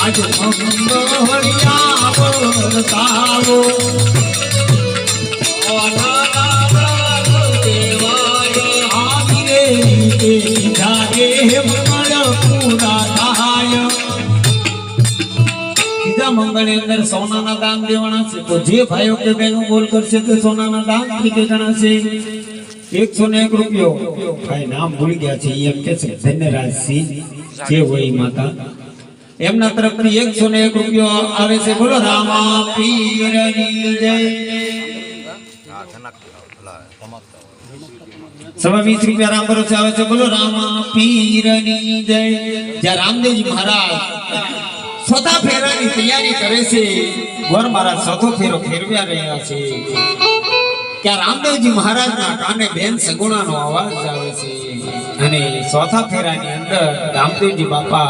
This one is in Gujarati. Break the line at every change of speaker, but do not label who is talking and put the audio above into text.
આજ મંગળિયા બોલતાવો મંગળ અંદર સોનાના દાન દેવાના છે તો જે ભાઈઓ કે બહેનો બોલ કરશે તો સોનાના દાન તરીકે ગણાશે 101 રૂપિયો ભાઈ નામ ભૂલી ગયા છે એમ કે છે ધન્યરાજસિંહ જે હોય માતા એમના તરફથી 101 રૂપિયો આવે છે બોલો રામા પીરની જય 20 રૂપિયા રામ ભરોસે આવે છે બોલો રામા પીરની જય જ્યાં રામદેવજી મહારાજ ચોથા ફેરાની તૈયારી કરે છે વર મહારાજ ચોથો ફેરો ફેરવ્યા રહ્યા છે ત્યાં રામદેવજી મહારાજના કાને બેન સગુણાનો અવાજ આવે છે અને ચોથા ફેરાની અંદર રામદેવજી બાપા